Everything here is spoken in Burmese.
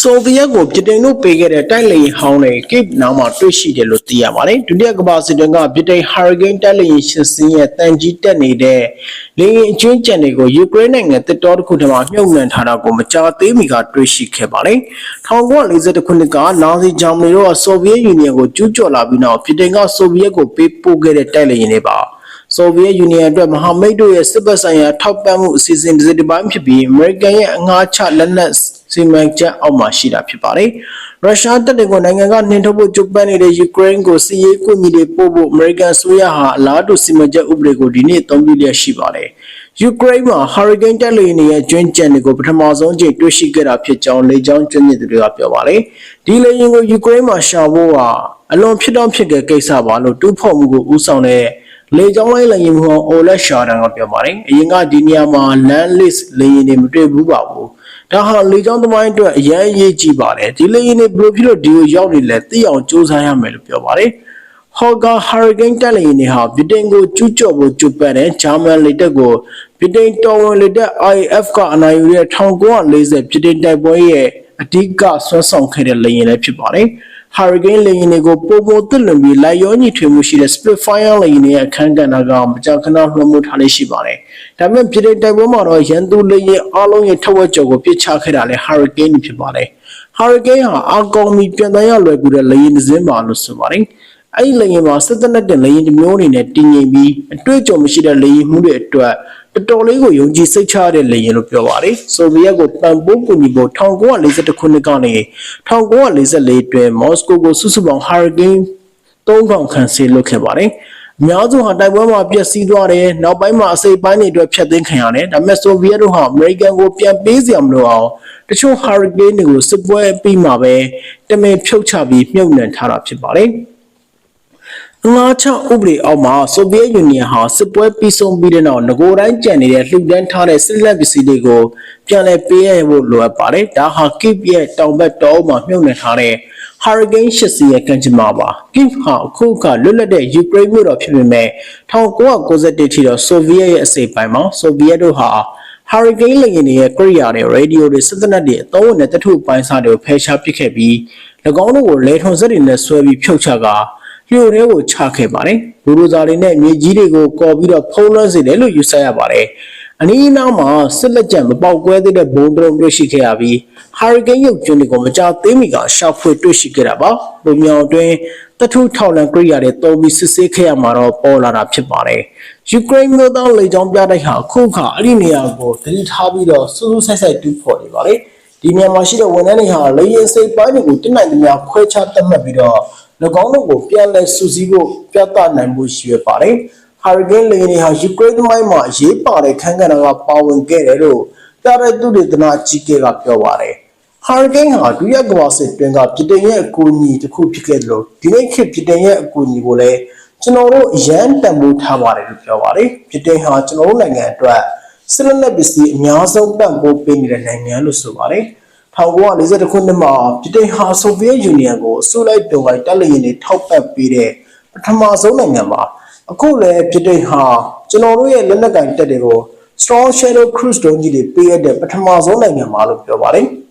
ဆိုဗီယက်ကိုပြည်တိုင်တို့ပေးခဲ့တဲ့တိုက်လေဟောင်းတွေကိပ်နားမှာတွေ့ရှိတယ်လို့သိရပါတယ်။ဒုတိယကမ္ဘာစစ်တွင်းကပြည်တိုင်ဟာရီကိန်းတိုက်လေရှစ်စင်းရဲ့တန်ကြီးတက်နေတဲ့လေရင်အကျွင်းကျန်တွေကိုယူကရိန်းနိုင်ငံတစ်တော်တစ်ခုထဲမှာမြုပ်နှံထားတာကိုမကြာသေးမီကတွေ့ရှိခဲ့ပါတယ်။1942ခုနှစ်ကနာဇီဂျာမနီတို့ကဆိုဗီယက်ယူနီယံကိုကျူးကျော်လာပြီးနောက်ပြည်တိုင်ကဆိုဗီယက်ကိုပေးပို့ခဲ့တဲ့တိုက်လေရင်တွေပါ။ဆိုဗီယက်ယူနီယံအတွက်မဟာမိတ်တို့ရဲ့စစ်ဘက်ဆိုင်ရာထောက်ပံ့မှုအစီအစဉ်တစ်ပိုင်းဖြစ်ပြီးအမေရိကန်ရဲ့အငှားချလက်နက်စီမံချက်အောက်မှာရှိတာဖြစ်ပါတယ်။ရုရှားတပ်တွေကိုနိုင်ငံကနှင်ထုတ်ဖို့ကြိုးပမ်းနေတဲ့ယူကရိန်းကိုစစ်ရေးကူညီတွေပို့ဖို့အမေရိကန်အစိုးရဟာအလားတူစီမံချက်ဥပဒေကိုဒီနေ့အသုံးပြုလျက်ရှိပါတယ်။ယူကရိန်းမှာဟာရီကိန်းတပ်လေယာဉ်တွေရဲ့ကျွန်းကျန်တွေကိုပထမဆုံးချိန်တွေ့ရှိခဲ့တာဖြစ်ကြောင်းလေကြောင်းကျွမ်းကျင်သူတွေကပြောပါတယ်။ဒီလေယာဉ်ကိုယူကရိန်းမှာရှာဖို့ကအလွန်ဖြစ်တော့ဖြစ်တဲ့ကိစ္စပါလို့တူးဖော်မှုကိုဦးဆောင်တဲ့လေကြောင်းလိုင်းလေယာဉ်မှူးအိုလက်ရှာဒန်ကပြောပါတယ်။အရင်ကဒီနေရာမှာလန်လစ်လေယာဉ်တွေမတွေ့ဘူးပါဘူး။ဒါဟာလေကြောင်းသမိုင်းအတွက်အရေးကြီးပါတယ်။ဒီလေယာဉ်တွေဘယ်လိုဖြစ်လို့ဒီကိုရောက်နေလဲသိအောင်စူးစမ်းရမယ်လို့ပြောပါတယ်။ဟော်ဂါဟာရီကိန်းတက်လေယာဉ်တွေဟာဗြိတိန်ကိုကျူးကျော်ဖို့ကြိုးပမ်းတဲ့ဂျာမန်လေတပ်ကိုဗြိတိန်တော်ဝင်လေတပ် IAF ကအနိုင်ယူတဲ့1940ဗြိတိန်တိုက်ပွဲရဲ့အဓိကဆွဲဆောင်ခဲ့တဲ့လေယာဉ်လည်းဖြစ်ပါတယ်။ဟာရီကိန်းလေယာဉ်တွေကိုပုံပုံသစ်လွန်ပြီးလိုက်ရောညီထွေမှုရှိတဲ့ Spitfire လေယာဉ်တွေရဲ့အခန်းကဏ္ဍကမကြာခဏလွှမ်းမိုးထားလေးရှိပါတယ်။ဒါပေမဲ့ပြည်တိုင်တိုက်ပွဲမှာတော့ရန်သူလေယာဉ်အလုံးရဲ့ထက်ဝက်ကျော်ကိုပစ်ချခဲ့တာလည်းဟာရီကိန်းဖြစ်ပါတယ်။ဟာရီကိန်းဟာအကောင်မီပြန်တန်းရလွယ်ကူတဲ့လေယာဉ်တစ်စင်းပါလို့ဆိုပါတယ်။အဲ့ဒီလေယာဉ်မှာစစ်တပ်နဲ့လေယာဉ်တစ်မျိုးအနေနဲ့တည်ငြိမ်ပြီးအတွေ့အကြုံမရှိတဲ့လေယာဉ်မှုတွေအတွက်တော်တော်လေးကိုယုံကြည်စိတ်ချရတဲ့လေယာဉ်လို့ပြောပါတယ်။ဆိုဗီယက်ကိုပံ့ပိုးကူညီဖို့1942ခုနှစ်ကနေ1944အတွင်းမော်စကိုကိုစုစုပေါင်းဟာရီကိန်း3000ခန့်ဆေးလွှတ်ခဲ့ပါတယ်။အများစုဟာတိုက်ပွဲမှာပျက်စီးသွားတယ်။နောက်ပိုင်းမှာအစိပ်ပိုင်းတွေအတွက်ဖျက်သိမ်းခံရတယ်။ဒါပေမဲ့ဆိုဗီယက်တို့ဟာအမေရိကန်ကိုပြန်ပေးစရာမလိုအောင်တချို့ဟာရီကိန်းတွေကိုစစ်ပွဲပြီးမှပဲတမင်ဖြုတ်ချပြီးမြုပ်နှံထားတာဖြစ်ပါတယ်။ငါးချဥပဒေအောက်မှာဆိုဗီယက်ယူနီယံဟာစစ်ပွဲပြီးဆုံးပြီးတဲ့နောက်ငကိုတိုင်းကျန်နေတဲ့လှူဒန်းထားတဲ့စစ်လက်ပစ္စည်းတွေကိုပြန်လည်ပေးရဖို့လိုအပ်ပါတယ်။ဒါဟာကိဗ်ရဲ့တောင်ဘက်တောမှာမြုပ်နှံထားတဲ့ဟာရီကိန်းရှစ်စီရဲ့ကံကြမ္မာပါ။ကိဗ်ဟာအခုကလွတ်လပ်တဲ့ယူကရိန်းမြို့တော်ဖြစ်ပေမဲ့1991ထိတော့ဆိုဗီယက်ရဲ့အစိပ်ပိုင်းမှာဆိုဗီယက်တို့ဟာဟာရီကိန်းလေယာဉ်တွေရဲ့ကိရိယာတွေရေဒီယိုတွေစစ်တပ်တွေအသုံးဝင်တဲ့တထုပိုင်းစားတွေကိုဖယ်ရှားပစ်ခဲ့ပြီး၎င်းတို့ကိုလေထုံစက်တွေနဲ့ဆွဲပြီးဖြုတ်ချကာလျှို့ထဲကိုချခဲ့ပါတယ်။ဘူရိုဇာတွေနဲ့မြေကြီးတွေကိုကော်ပြီးတော့ဖုံးလွှမ်းစေတယ်လို့ယူဆရပါတယ်။အနီးအနားမှာစစ်လက်ကျန်မပေါက်ကွဲသေးတဲ့ဘုံတုံးတွေ့ရှိခဲ့ရပြီးဟာရီကိန်းရုပ်ကျွန်းတွေကိုမကြာသေးမီကရှောက်ဖွေတွေ့ရှိခဲ့တာပါ။လူမြောင်အတွင်းတထုထောက်လန်ကိရိယာတွေတုံးပြီးစစ်ဆေးခဲ့ရမှာတော့ပေါ်လာတာဖြစ်ပါတယ်။ယူကရိန်းမြို့သားလေကြောင်းပြတိုက်ဟာအခုခါအဲ့ဒီနေရာကိုတတိထားပြီးတော့စူးစူးဆိုင်ဆိုင်တူးဖော်နေပါလေ။ဒီနေရာမှာရှိတဲ့ဝန်ထမ်းတွေဟာလေယာဉ်စိပ်ပိုင်းတွေကိုတနိုင်သမျှခွဲခြားသတ်မှတ်ပြီးတော့၎င်းတို့ကိုပြန်လည်စုစည်းဖို့ပြသနိုင်မှုရှိရပါတယ်။ဟာရီကိန်းလေယာဉ်တွေဟာယူကရိန်းသမိုင်းမှာအရေးပါတဲ့ခန်းကဏ္ဍကပါဝင်ခဲ့တယ်လို့တာရတုဒေသနာအကြီးအကဲကပြောပါတယ်။ဟာရီကိန်းဟာဒုတိယကမ္ဘာစစ်တွင်းကပြည်တိုင်ရဲ့အကူအညီတစ်ခုဖြစ်ခဲ့တယ်လို့ဒီနေ့ခေတ်ပြည်တိုင်ရဲ့အကူအညီကိုလည်းကျွန်တော်တို့အရန်တန်ဖိုးထားပါတယ်လို့ပြောပါတယ်။ပြည်တိုင်ဟာကျွန်တော်တို့နိုင်ငံအတွက်စစ်လက်နက်ပစ္စည်းအများဆုံးတန်ဖိုးပေးနေတဲ့နိုင်ငံလို့ဆိုပါတယ်။1940ခုနှစ်မှာပြည်တိုင်ဟာဆိုဗီယက်ယူနီယံကိုအစိုးလိုက်တုံလိုက်တပ်လေယာဉ်တွေထောက်ပံ့ပေးတဲ့ပထမဆုံးနိုင်ငံပါအခုလည်းပြည်တိုင်ဟာကျွန်တော်တို့ရဲ့လက်နက်ကင်တပ်တွေကို Strong Shadow Cruise ဒုံးကြီးတွေပေးရတဲ့ပထမဆုံးနိုင်ငံပါလို့ပြောပါတယ်။